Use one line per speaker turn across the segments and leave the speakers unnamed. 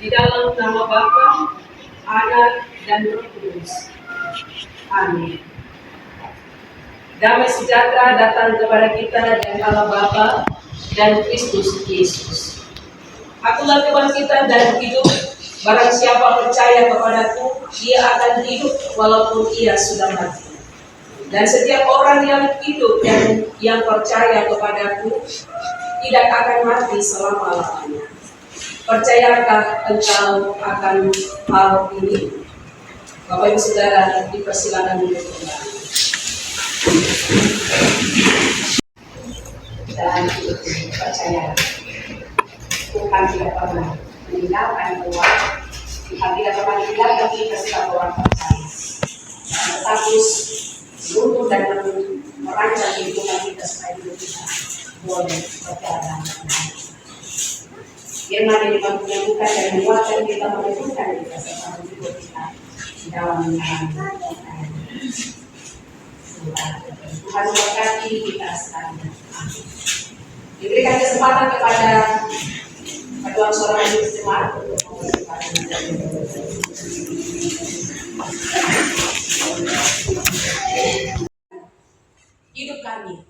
Di dalam nama Bapa, Anak, dan Roh Kudus. Amin. Damai sejahtera datang kepada kita dari Allah Bapa dan Kristus Yesus. Akulah Tuhan kita dan hidup. Barang siapa percaya kepadaku, dia akan hidup walaupun ia sudah mati. Dan setiap orang yang hidup dan yang percaya kepadaku tidak akan mati selama-lamanya. Percayakah engkau akan hal ini? Bapak Ibu Saudara, dipersilakan duduk kembali. Dan percaya Tuhan tidak pernah meninggalkan Tuhan. Tuhan tidak pernah meninggalkan kita sebagai orang percaya. Status luluh dan merancang kehidupan kita supaya hidup kita boleh berjalan dengan baik. Yang mana dibantu-bantukan dan menguatkan kita, menentukan kita serta hidup kita di dalam menjalani Tuhan. Tuhan memberkati kita sekalian. Diberikan kesempatan kepada kedua seorang majelis jemaat untuk mempersiapkan hidup kami,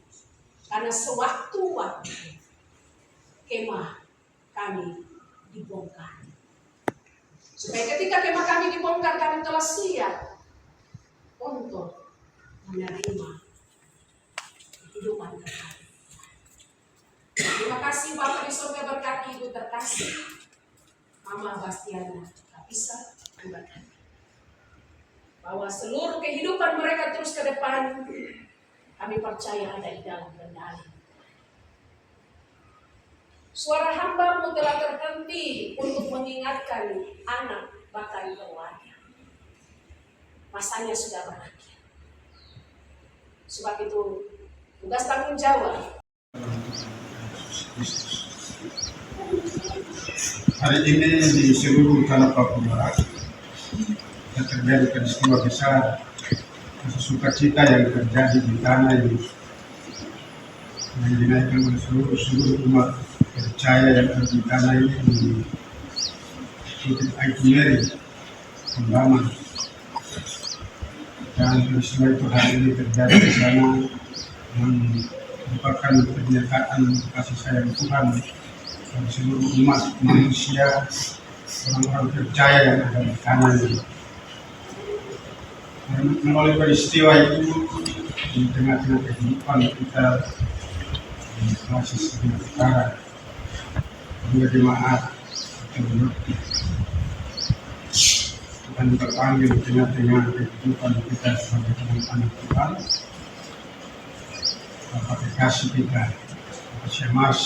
karena sewaktu-waktu kemah kami dibongkar. Supaya ketika kemah kami dibongkar, kami telah siap untuk menerima kehidupan kekal. Terima kasih Bapak di surga, berkati Ibu terkasih Mama Bastiana Kapisa, berkati bahwa seluruh kehidupan mereka terus ke depan, kami percaya ada di dalam kendali. Suara hamba-Mu telah terhenti untuk mengingatkan anak bahkan keluarga. Masanya sudah berakhir. Sebab itu tugas tanggung jawab.
Hari ini di seluruh tanah Papua yang terjadi peristiwa besar, sukacita yang terjadi di tanah ini yang dinaikkan oleh seluruh umat percaya yang ada di tanah ini di Bukit Aitumeri, Pembaman. Dan peristiwa itu hari ini terjadi di sana yang merupakan pernyataan kasih sayang Tuhan bagi seluruh umat manusia, orang-orang percaya yang ada di tanah ini. Melalui peristiwa itu di tengah-tengah kehidupan kita di basis negara juga jemaat kita mengerti Tuhan terpanggil di tengah-tengah kehidupan kita sebagai anak Tuhan. Bapak kasih kita Syamas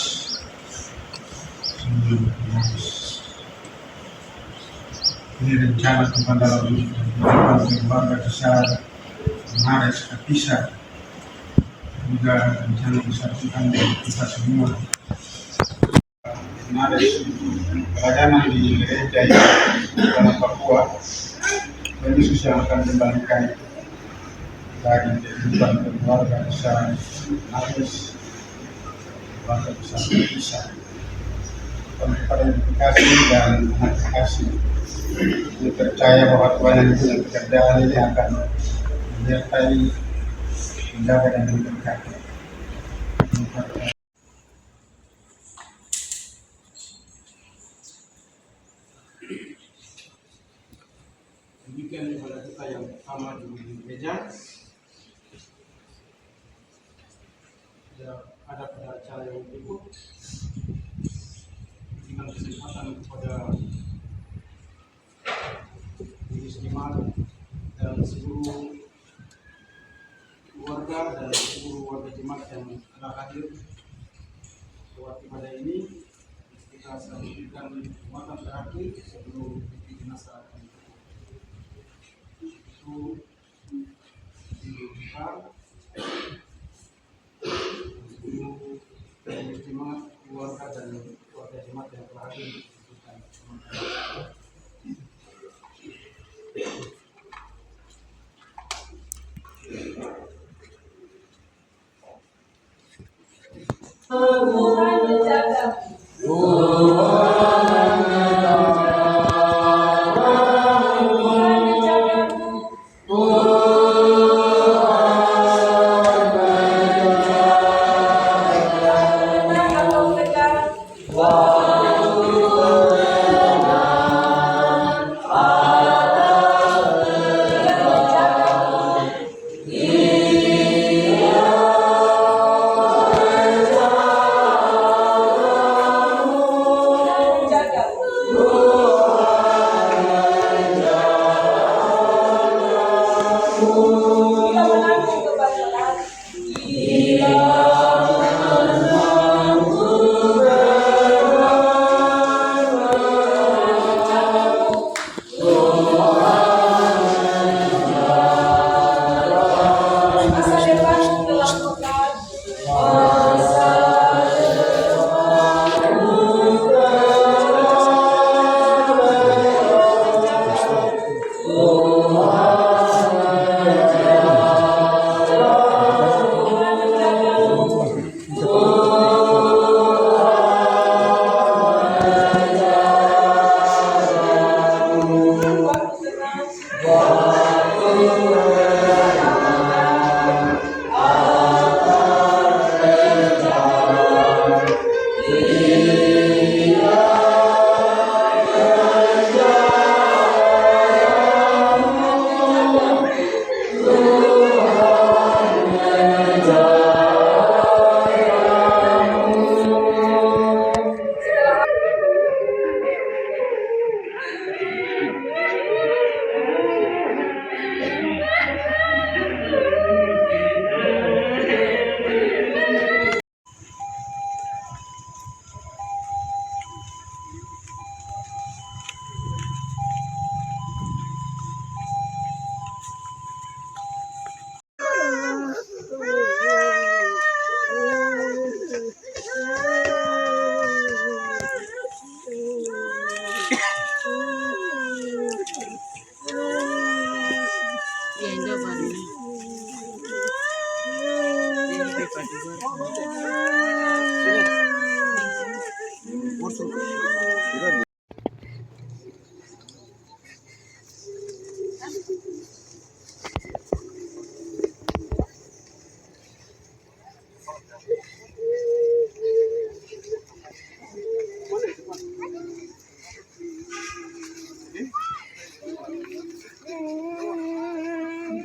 Ini rencana Tuhan dalam kehidupan keluarga besar Mares Kapisa, juga rencana besar Tuhan dari kita semua. Mares pelayanan di gereja di tanah Papua, dan Yesus yang akan kembalikan dari kehidupan keluarga besar Mares, keluarga besar Kapisa. Kepada yang dikasih dan anak kasih, yang percaya bahwa Tuhan yang punya pekerjaan ini akan menyertai, menjaga dan memberkati. Demikian kepada kita yang pertama di gereja. Ada pada acara yang berikut dengan kesempatan kepada diri jemaat dan seluruh keluarga dan seluruh warga jemaat yang telah hadir lewat ibadah ini. Kita sampaikan jumatan terakhir sebelum jenazah itu dibuka. Seluruh jemaat, keluarga dan warga jemaat yang telah hadir diberikan jumatan.
Tuhan menjaga.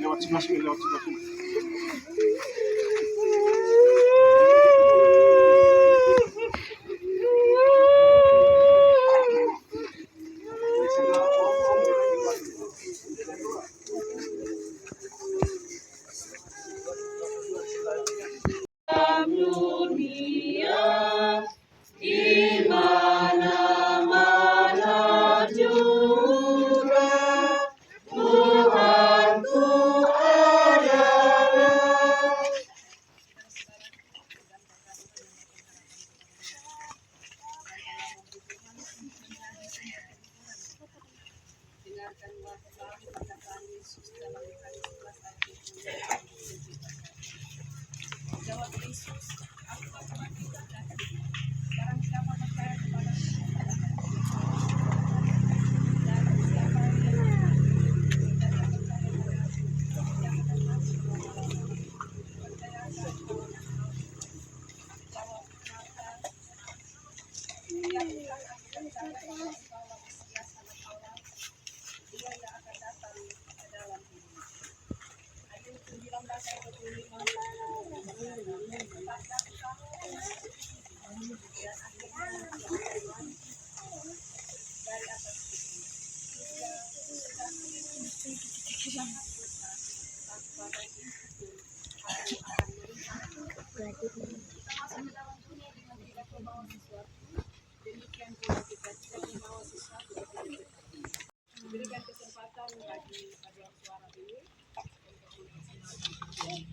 Lewat
di mana-mana juga. mendengarkan wakil perkataan Yesus dalam Yohanes 11 ayat 27. Jawab Yesus, aku teman kita dan barang siapa percaya kepada aku, dan siapa yang tidak percaya kepada aku, yang akan masuk ke dalam percayakan bahwa jawab Marta, ia bukan aku percaya bahwa engkaulah Mesias anak Allah, dia yang akan datang ke dalam dunia. Ayat 19 ayat 25. Dan akhirnya dari atas itu tanpa lagi itu akan melihat kita masuk ke dalam dunia dengan tidak membawa sesuatu, demikian pula kita tidak membawa sesuatu ketika kita berikan kesempatan bagi paduan suara ini untuk masing-masing.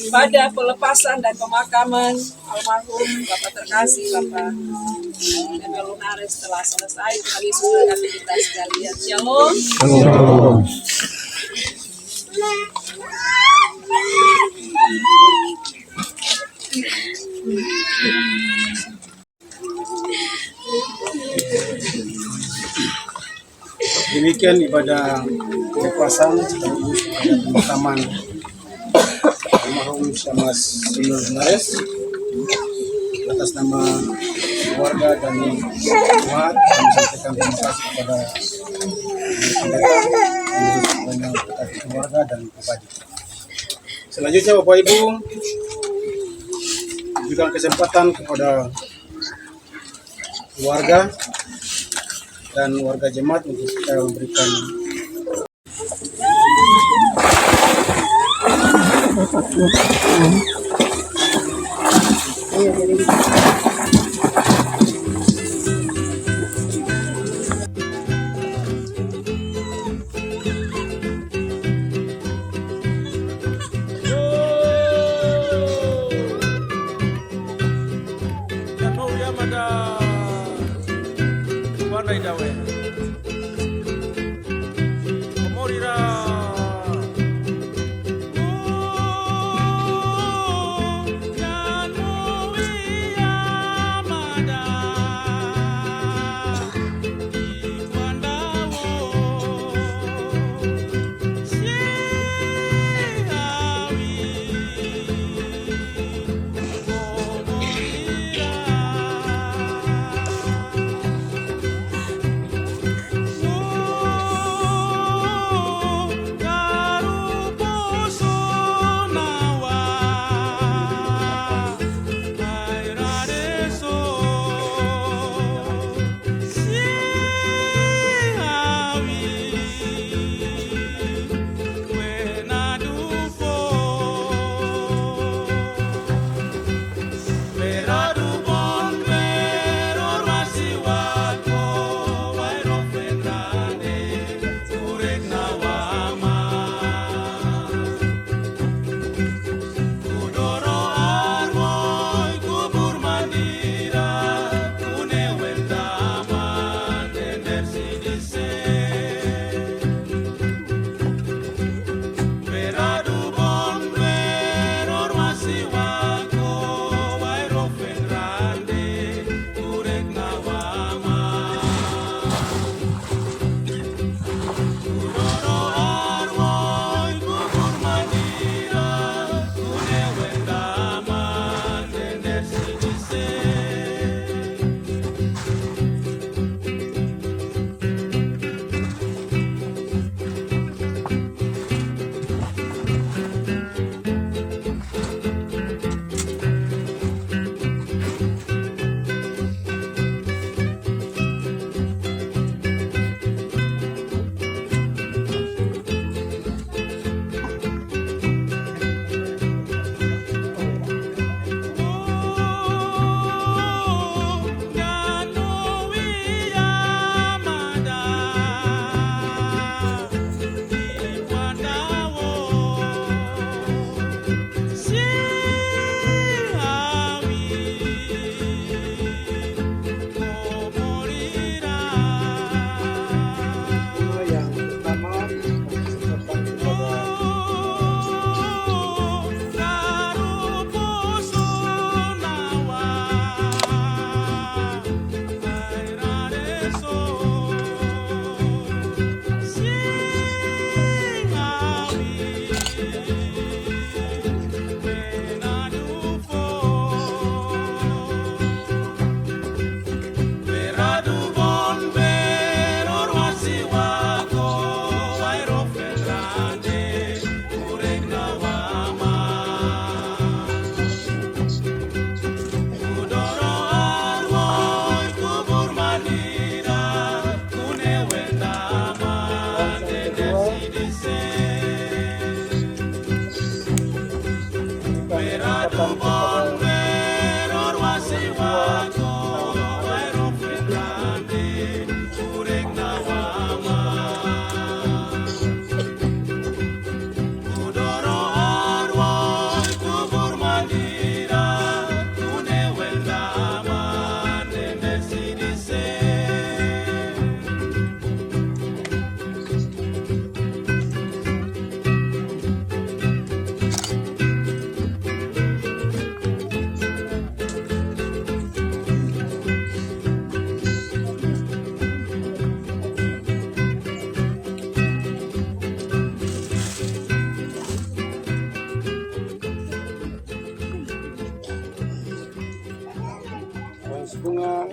Pada pelepasan dan pemakaman almarhum Bapak terkasih Bapak Emil Lunares telah selesai. Tuhan Yesus memberkati kita sekalian. Shalom.
Demikian ibadah pelepasan sekaligus ibadah pemakaman almarhum Syamas Emil Lunares atas nama keluarga dan jemaat. Kami sampaikan terima kasih kepada pendeta, keluarga dan pribadi. Selanjutnya Bapak Ibu berikan kesempatan kepada keluarga dan warga jemaat untuk kita memberikan
Pandai dawe. Komorira.
Bunga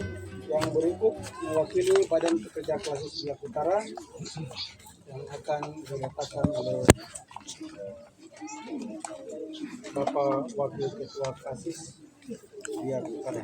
yang berikut mewakili Badan Pekerja Klasis Biak Utara yang akan diletakkan oleh Bapak Wakil Ketua Klasis Biak Utara.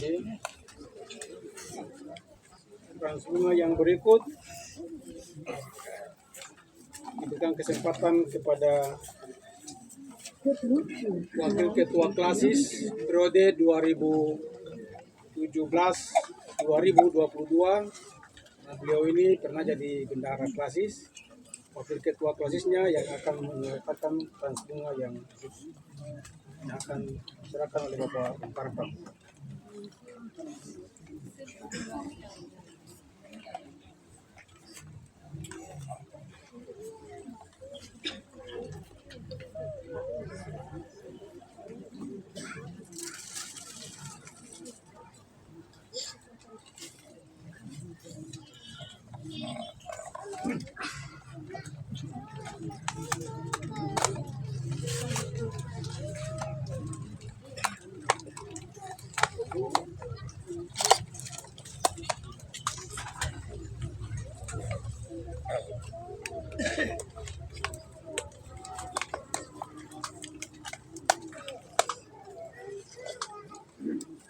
kasih. Trans bunga yang berikut diberikan kesempatan kepada Wakil Ketua Klasis periode 2017-2022. Nah, beliau ini pernah jadi bendahara Klasis. Wakil Ketua Klasisnya yang akan menyerahkan trans bunga yang akan diserahkan oleh Bapak Bung Karpam.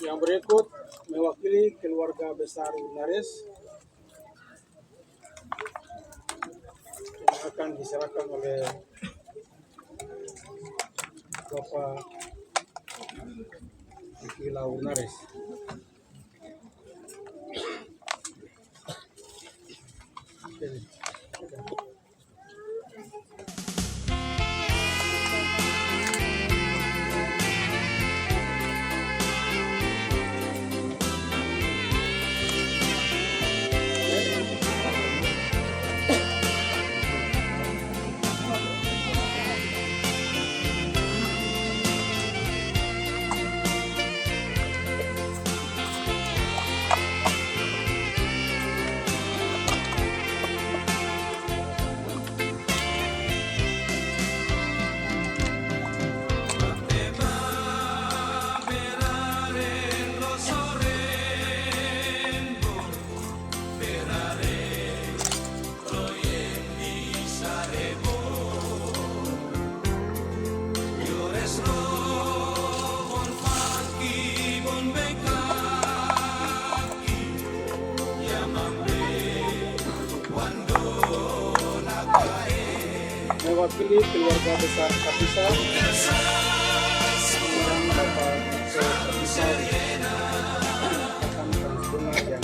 Yang berikut mewakili keluarga besar Unares yang akan diserahkan oleh Bapak Wikila Unares. Mewakili keluarga besar Kapisa yang Bapak Kapisa akan trans bunga yang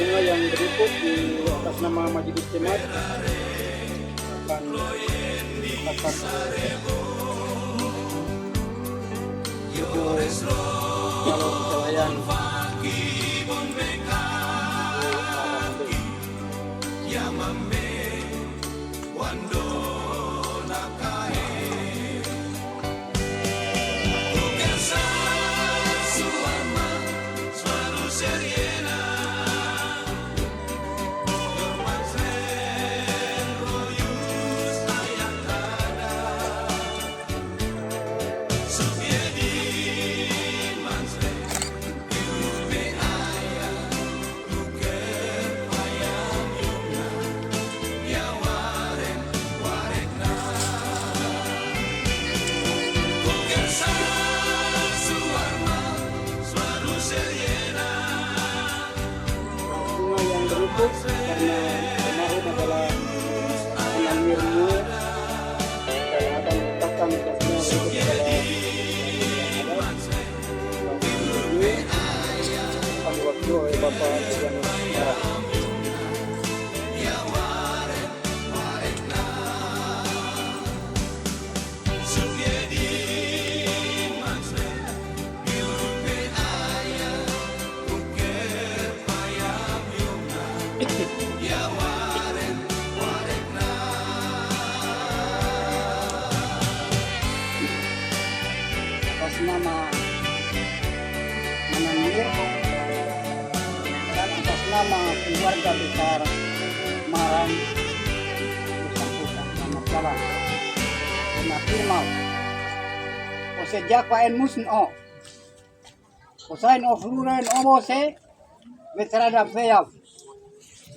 bunga yang berikut di atas nama Majelis Jemaat akan Ibu Kalau Kecelayan Bunga yang berlubuk karena almarhum adalah mengamirmu dan akan meletakkan bunga berlubuk pada ini akan diwakili oleh Bapak Iwan Merah. Atas nama Mananir dan atas nama keluarga besar Marang bersangkutan selamat jalan dengan firman o sejak paen musin o osain o fluren o bose veterada feyab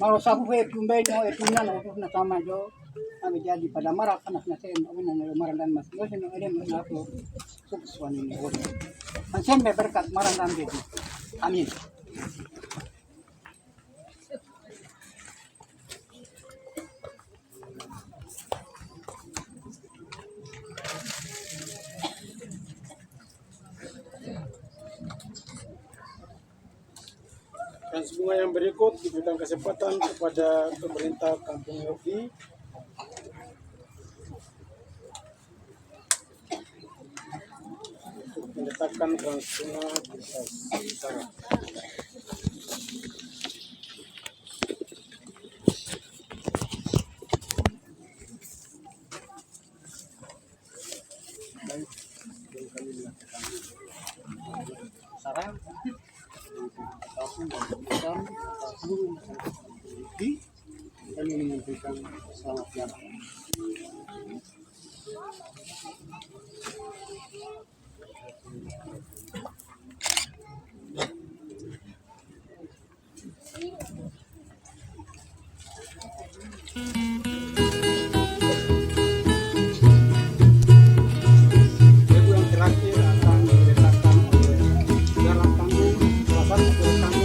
mau sabu fe tumben o etunan o na sama jo kami jadi pada marak anak nasi o na marang dan mas yo sino ede na ako sukses ini o sampai berkat marang dan jadi amin. Dan bunga yang berikut diberikan kesempatan kepada pemerintah Kampung Yofi untuk meletakkan krans bunga di sana. Baik, sebelum kami melakukan sarang ataupun dan seluruh masyarakat di kami menyampaikan selamat jalan. Yang terakhir akan diletakkan oleh jalan tanggung salah satu jalan tanggung